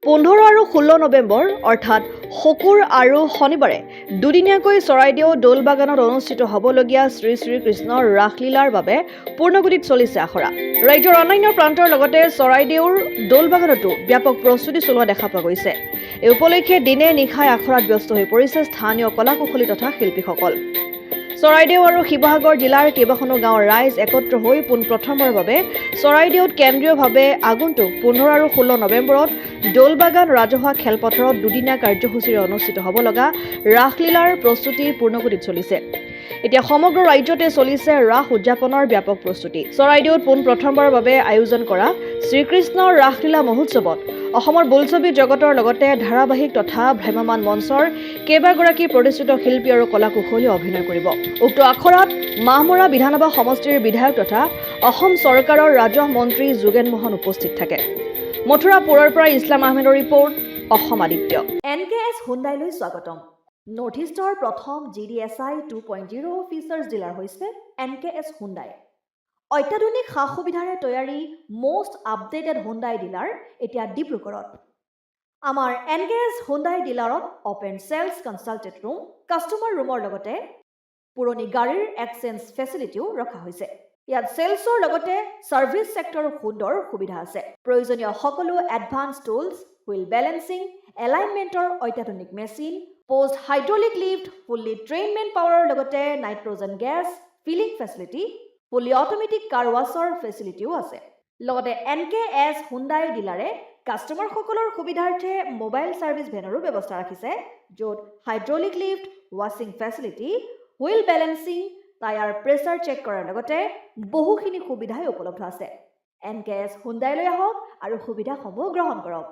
15 আৰু 16 নৱেম্বৰ অৰ্থাৎ শুকুৰ আৰু শনিবাৰে দুদিনীয়াকৈ চৰাইদেউ দৌলবাগানত অনুষ্ঠিত হ'বলগীয়া শ্ৰী শ্ৰীকৃষ্ণৰ ৰাসলীলাৰ বাবে পূৰ্ণগতিত চলিছে আখৰা। ৰাজ্যৰ অন্যান্য প্ৰান্তৰ লগতে চৰাইদেউৰ দৌলবাগানতো ব্যাপক প্ৰস্তুতি চলোৱা দেখা পোৱা গৈছে। এই উপলক্ষে দিনে নিশাই আখৰাত ব্যস্ত হৈ পৰিছে স্থানীয় কলাকুশলী তথা শিল্পীসকল। চৰাইদেউ আৰু শিৱসাগৰ জিলাৰ কেইবাখনো গাঁৱৰ ৰাইজ একত্ৰ হৈ পোনপ্ৰথমবাৰৰ বাবে চৰাইদেউত কেন্দ্ৰীয়ভাৱে আগন্তুক 15 আৰু 16 নৱেম্বৰত দৌলবাগান ৰাজহুৱা খেলপথাৰত দুদিনীয়া কাৰ্যসূচীৰে অনুষ্ঠিত হ'ব লগা ৰাসলীলাৰ প্ৰস্তুতি পূৰ্ণগতিত চলিছে। এতিয়া সমগ্ৰ ৰাজ্যতে চলিছে ৰাস উদযাপনৰ ব্যাপক প্ৰস্তুতি। চৰাইদেউত পোনপ্ৰথমবাৰৰ বাবে আয়োজন কৰা শ্ৰীকৃষ্ণৰ ৰাসলীলা মহোৎসৱত অসমৰ বোলছবি জগতৰ লগতে ধাৰাবাহিক তথা ভ্ৰাম্যমাণ মঞ্চৰ কেইবাগৰাকী প্ৰতিষ্ঠিত শিল্পী আৰু কলাকুশলীয়ে অভিনয় কৰিব। উক্ত আখৰাত মাহমৰা বিধানসভা সমষ্টিৰ বিধায়ক তথা অসম চৰকাৰৰ ৰাজহ মন্ত্ৰী যোগেন মোহন উপস্থিত থাকে। মথুৰাপুৰৰ পৰা ইছলাম আহমেদৰ ৰিপৰ্ট, অসম আদিত্য। NKS হুণ্ডাইলৈ স্বাগতম। নৰ্থ ইষ্টৰ প্ৰথম GDSI 2.0 ফিচাৰ্ছ ডিলাৰ হৈছে NKS হুণ্ডাই। অত্যাধুনিক সা সুবিধাৰে তৈয়াৰী মষ্ট আপডেটেড হুণ্ডাই ডিলাৰ এতিয়া ডিব্ৰুগড়ত। আমাৰ NKS হুণ্ডাই ডিলাৰত open sales consulted room, customer ৰুমৰ লগতে পুৰণি গাড়ীৰ এক্সচেঞ্জ ফেচিলিটিও ৰখা হৈছে। ইয়াত চেলছৰ লগতে ছাৰ্ভিচ ছেক্টৰৰ সুন্দৰ সুবিধা আছে। প্ৰয়োজনীয় সকলো এডভান্স টুলছ, হুইল বেলেন্সিং, এলাইনমেণ্টৰ অত্যাধুনিক machine, post hydraulic lift, fully ট্ৰেইনমেণ্ট পাৱাৰৰ লগতে nitrogen gas filling facility, fully automatic car washer ফেচিলিটিও আছে। লগতে NKS হুণ্ডাই ডিলাৰে কাষ্টমাৰসকলৰ সুবিধাৰ্থে মোবাইল ছাৰ্ভিচ ভেনৰো ব্যৱস্থা ৰাখিছে, য'ত হাইড্ৰলিক লিফ্ট, ৱাশ্বিং facility, wheel balancing, tyre pressure check কৰাৰ লগতে বহুখিনি সুবিধাই উপলব্ধ আছে। NKS হুণ্ডাইলৈ আহক আৰু সুবিধাসমূহ গ্ৰহণ কৰক।